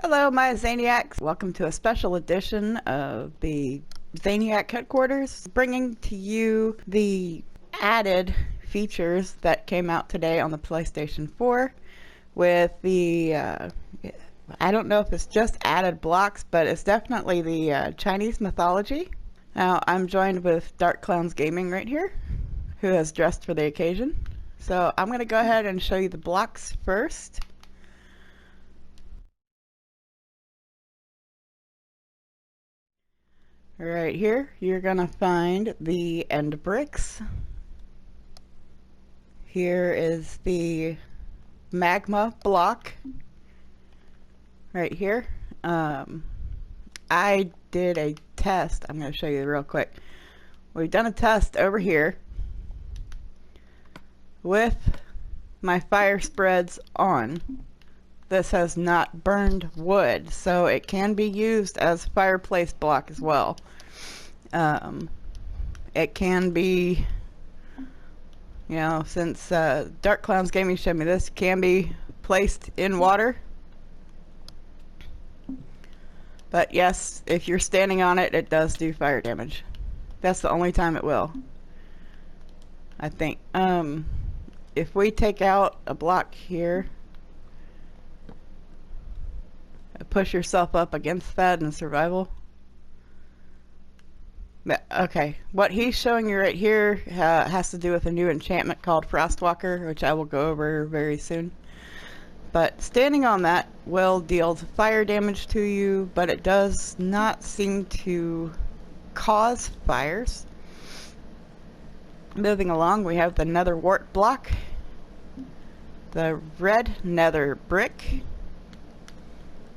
Hello, my Zaniacs. Welcome to a special edition of the Zaniac headquarters, bringing to you the added features that came out today on the PlayStation 4 with the, I don't know if it's just added blocks, but it's definitely the Chinese mythology. Now, I'm joined with Dark Clowns Gaming right here, who has dressed for the occasion. So I'm going to go ahead and show you the blocks first. Right here, you're gonna find the end bricks. Here is the magma block. Right here. I did a test. I'm gonna show you real quick. We've done a test over here with my fire spreads on. This has not burned wood, so it can be used as fireplace block as well. It can be, you know, since Dark Clowns Gaming showed me this, can be placed in water. But yes, if you're standing on it, it does do fire damage. That's the only time it will, I think. If we take out a block here, push yourself up against that in survival. Okay, what he's showing you right here has to do with a new enchantment called Frostwalker, which I will go over very soon. But standing on that will deal fire damage to you, but it does not seem to cause fires. Moving along, we have the nether wart block, the red nether brick,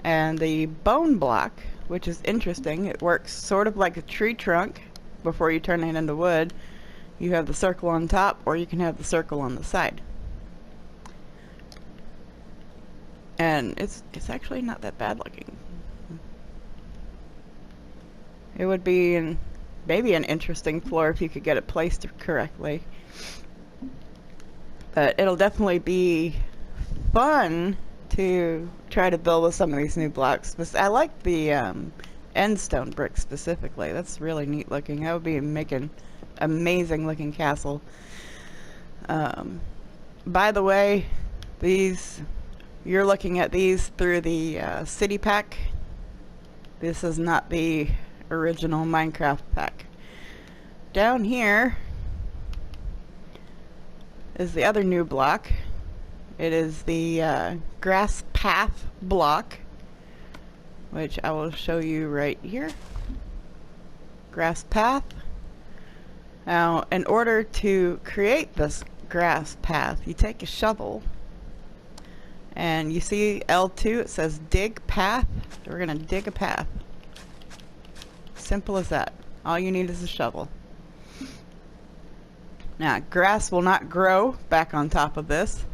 and the bone block, which is interesting. It works sort of like a tree trunk before you turn it into wood. You have the circle on top, or you can have the circle on the side. And it's actually not that bad looking. It would be maybe an interesting floor if you could get it placed correctly. But it'll definitely be fun to try to build with some of these new blocks. I like the end stone brick specifically. That's really neat looking. That would be making amazing looking castle. By the way, you're looking at these through the city pack. This is not the original Minecraft pack. Down here is the other new block. It is the grass path block, which I will show you right here. Grass path. Now, in order to create this grass path, you take a shovel, and you see L2, it says dig path. We're going to dig a path. Simple as that. All you need is a shovel. Now, grass will not grow back on top of this.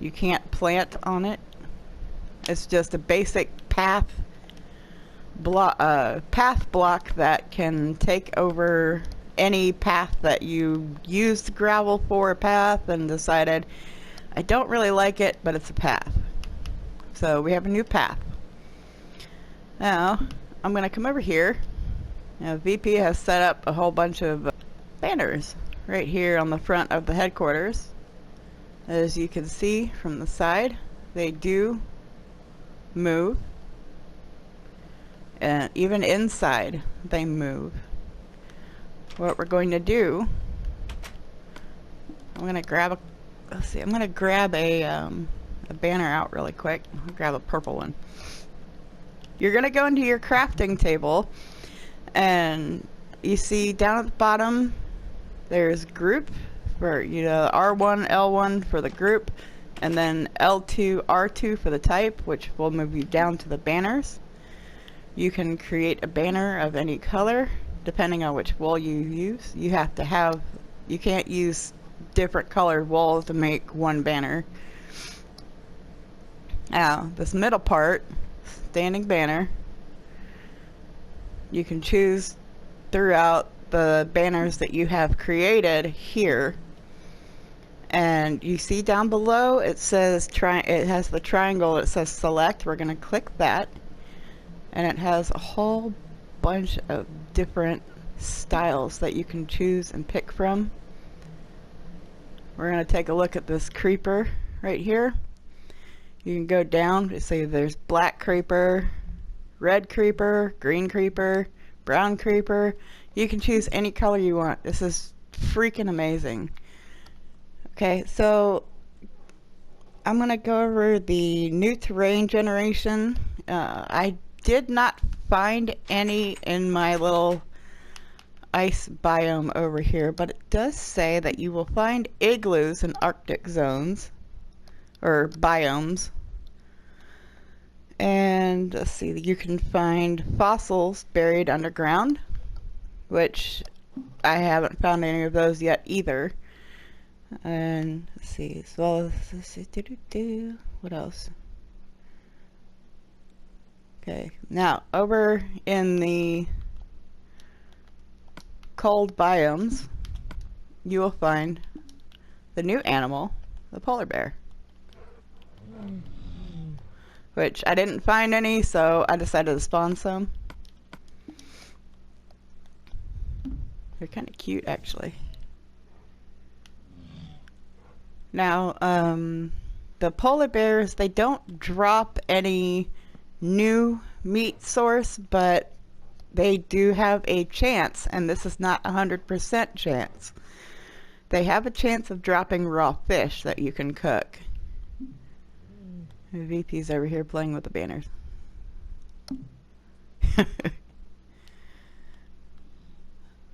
You can't plant on it. It's just a basic path block that can take over any path that you used gravel for a path and decided, I don't really like it, but it's a path. So we have a new path. Now, I'm going to come over here. Now, VP has set up a whole bunch of banners right here on the front of the headquarters. As you can see from the side, they do move, and even inside they move. What we're going to do, I'm going to grab a banner out really quick. I'll grab a purple one. You're going to go into your crafting table, and you see down at the bottom there's group for, you know, R1, L1 for the group, and then L2, R2 for the type, which will move you down to the banners. You can create a banner of any color depending on which wool you use. You can't use different colored wool to make one banner. Now, this middle part, standing banner, you can choose throughout the banners that you have created here. And you see down below it says it has the triangle. It says select. We're going to click that, and it has a whole bunch of different styles that you can choose and pick from. We're going to take a look at this creeper right here. You can go down to see there's black creeper, red creeper, green creeper, brown creeper. You can choose any color you want. This is freaking amazing. Okay, so I'm going to go over the new terrain generation. I did not find any in my little ice biome over here, but it does say that you will find igloos in Arctic zones or biomes. And let's see, you can find fossils buried underground, which I haven't found any of those yet either. And let's see, as well as what else? Okay, now over in the cold biomes, you will find the new animal, the polar bear. Which I didn't find any, so I decided to spawn some. They're kind of cute, actually. Now, the polar bears, they don't drop any new meat source, but they do have a chance, and this is not 100% chance. They have a chance of dropping raw fish that you can cook. VP's over here playing with the banners.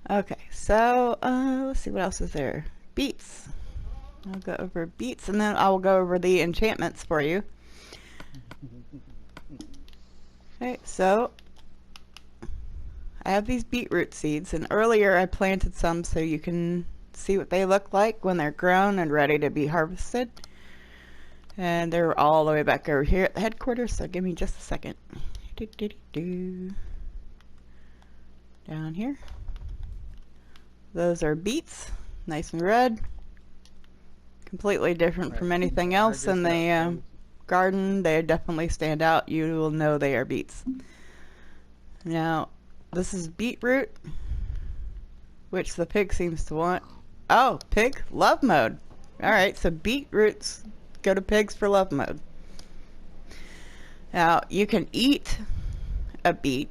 Okay, so let's see what else is there. Beets. I'll go over beets, and then I will go over the enchantments for you. Okay, so I have these beetroot seeds, and earlier I planted some so you can see what they look like when they're grown and ready to be harvested. And they're all the way back over here at the headquarters, so give me just a second. Down here. Those are beets, nice and red. Completely different from anything else in the garden. They definitely stand out. You will know they are beets. Now, this is beetroot, which the pig seems to want. Oh, pig love mode. Alright, so beetroots go to pigs for love mode. Now, you can eat a beet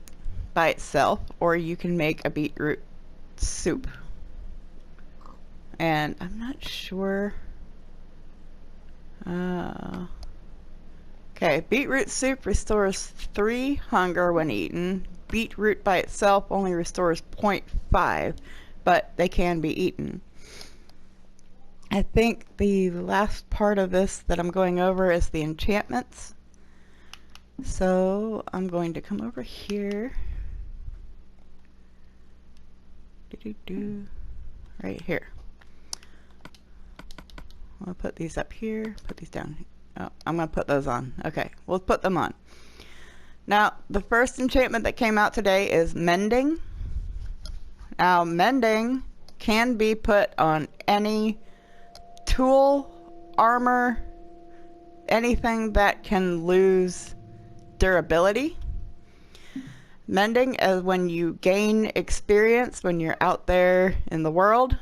by itself, or you can make a beetroot soup. And I'm not sure. Okay, beetroot soup restores 3 hunger when eaten. Beetroot by itself only restores 0.5, but they can be eaten. I think the last part of this that I'm going over is the enchantments. So I'm going to come over here. Right here. I'll put these up here, put these down. Oh, I'm going to put those on. Okay, we'll put them on. Now, the first enchantment that came out today is Mending. Now, Mending can be put on any tool, armor, anything that can lose durability. Mending is when you gain experience when you're out there in the world.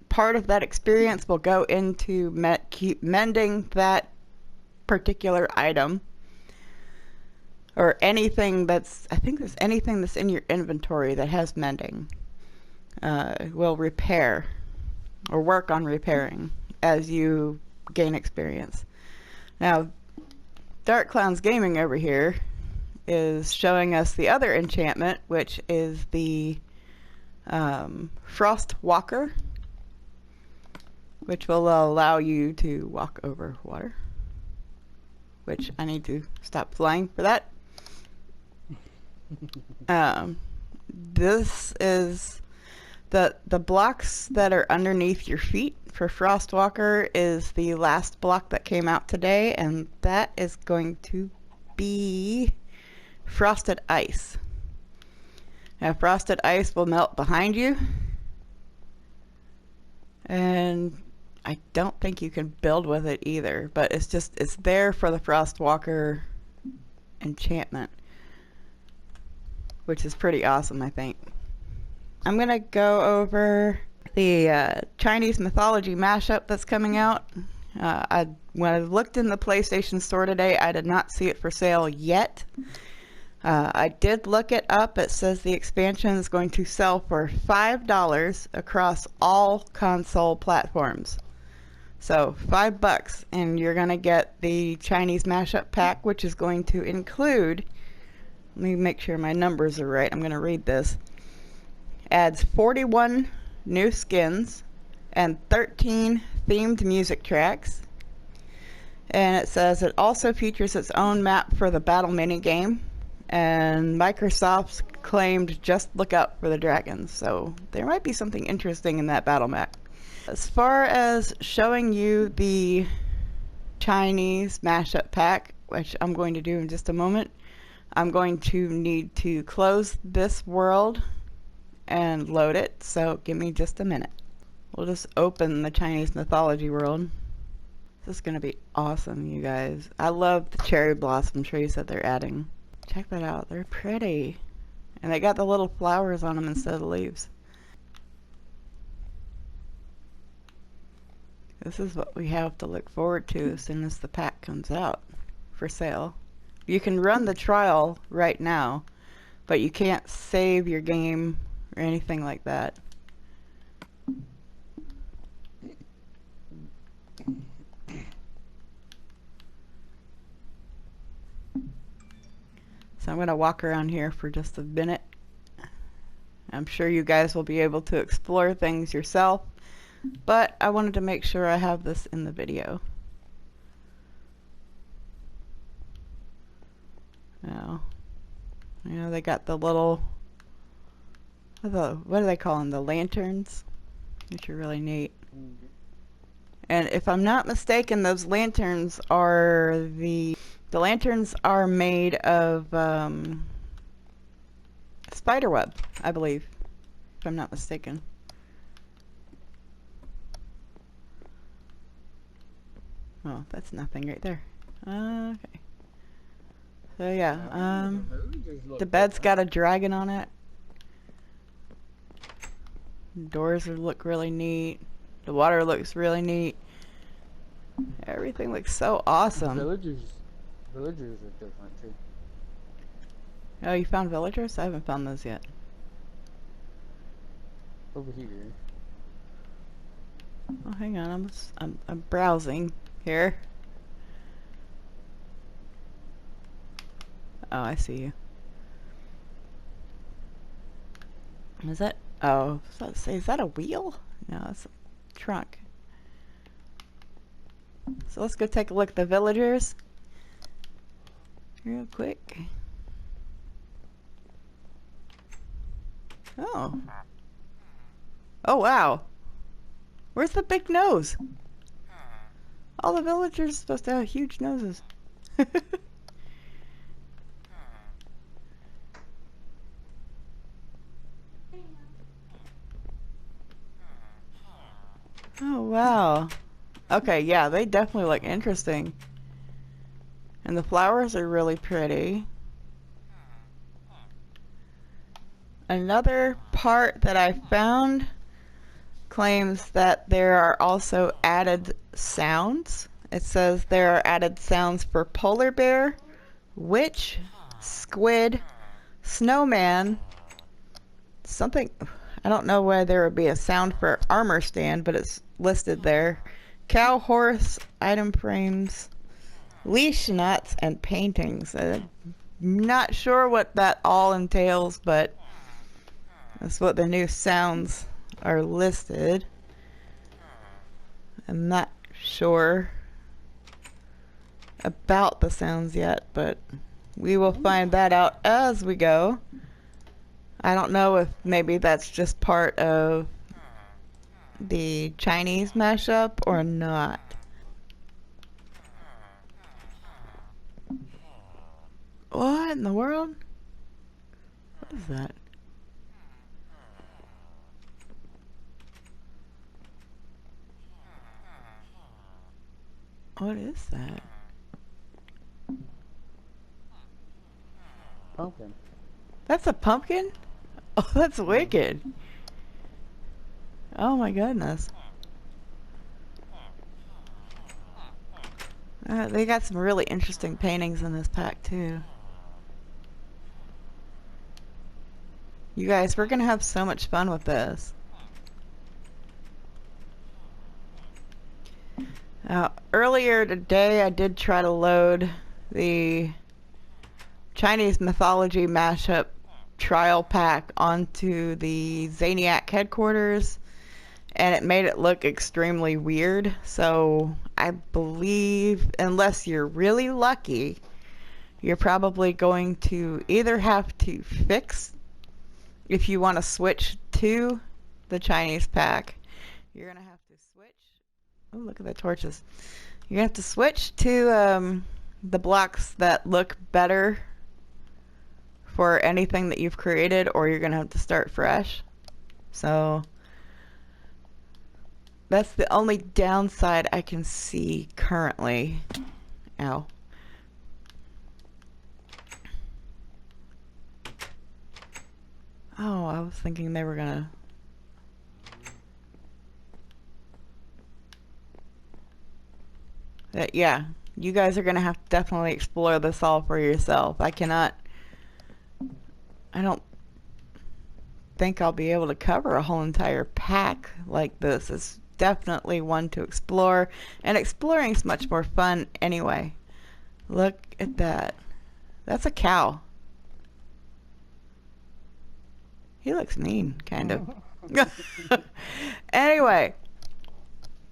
Part of that experience will go into keep mending that particular item, or anything that's, I think there's anything that's in your inventory that has mending will repair or work on repairing as you gain experience. Now, Dark Clowns Gaming over here is showing us the other enchantment, which is the Frost Walker, which will allow you to walk over water, which I need to stop flying for that. This is the blocks that are underneath your feet for Frostwalker is the last block that came out today, and that is going to be frosted ice. Now, frosted ice will melt behind you, And I don't think you can build with it either, but it's there for the Frostwalker enchantment, which is pretty awesome, I think. I'm gonna go over the Chinese Mythology mashup that's coming out. When I looked in the PlayStation Store today, I did not see it for sale yet. I did look it up. It says the expansion is going to sell for $5 across all console platforms. So $5, and you're gonna get the Chinese mashup pack, which is going to include, let me make sure my numbers are right, I'm gonna read this, adds 41 new skins and 13 themed music tracks. And it says it also features its own map for the battle minigame. And Microsoft's claimed just look out for the dragons. So there might be something interesting in that battle map. As far as showing you the Chinese mashup pack, which I'm going to do in just a moment, I'm going to need to close this world and load it. So give me just a minute. We'll just open the Chinese mythology world. This is going to be awesome, you guys. I love the cherry blossom trees that they're adding. Check that out. They're pretty. And they got the little flowers on them instead of leaves. This is what we have to look forward to as soon as the pack comes out for sale. You can run the trial right now, but you can't save your game or anything like that. So I'm going to walk around here for just a minute. I'm sure you guys will be able to explore things yourself, but I wanted to make sure I have this in the video. Now, you know, they got the little, what do they call them? The lanterns, which are really neat. And if I'm not mistaken, those lanterns are the lanterns are made of spiderweb, I believe, if I'm not mistaken. Oh, that's nothing right there. Okay. So yeah, the bed's got a dragon on it. Doors look really neat. The water looks really neat. Everything looks so awesome. Villagers are different too. Oh, you found villagers? I haven't found those yet. Over here. Oh, hang on. I'm browsing here. Oh, I see you. Is that? Oh, is that a wheel? No, that's a trunk. So let's go take a look at the villagers real quick. Oh. Oh, wow. Where's the big nose? All the villagers are supposed to have huge noses. Oh, wow. Okay, yeah, they definitely look interesting. And the flowers are really pretty. Another part that I found claims that there are also added sounds. It says there are added sounds for polar bear, witch, squid, snowman, something, I don't know why there would be a sound for armor stand, but it's listed there. Cow, horse, item frames, leash knots, and paintings. I'm not sure what that all entails, but that's what the new sounds are listed. I'm not sure about the sounds yet, but we will find that out as we go. I don't know if maybe that's just part of the Chinese mashup or not. What in the world? What is that? What is that? Pumpkin. That's a pumpkin? Oh, that's wicked. Oh my goodness. They got some really interesting paintings in this pack too. You guys, we're gonna have so much fun with this. Earlier today I did try to load the Chinese Mythology mashup trial pack onto the Zaniac headquarters, and it made it look extremely weird. So I believe, unless you're really lucky, you're probably going to either have to fix, if you want to switch to the Chinese pack, you're gonna have to switch. Oh, look at the torches. You're gonna have to switch to the blocks that look better for anything that you've created, or you're gonna have to start fresh. So that's the only downside I can see currently. Ow. Oh, I was thinking they were gonna... yeah, you guys are gonna have to definitely explore this all for yourself. I don't think I'll be able to cover a whole entire pack like this. It's definitely one to explore, and exploring is much more fun anyway. Look at that. That's a cow. He looks mean, kind of. Anyway,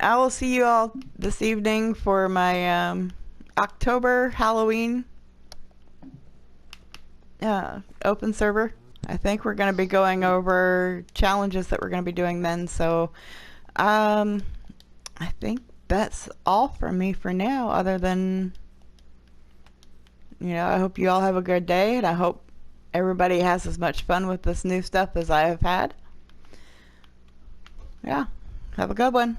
I will see you all this evening for my October Halloween open server. I think we're going to be going over challenges that we're going to be doing then. So I think that's all from me for now, other than, you know, I hope you all have a good day, and I hope everybody has as much fun with this new stuff as I have had. Yeah, have a good one.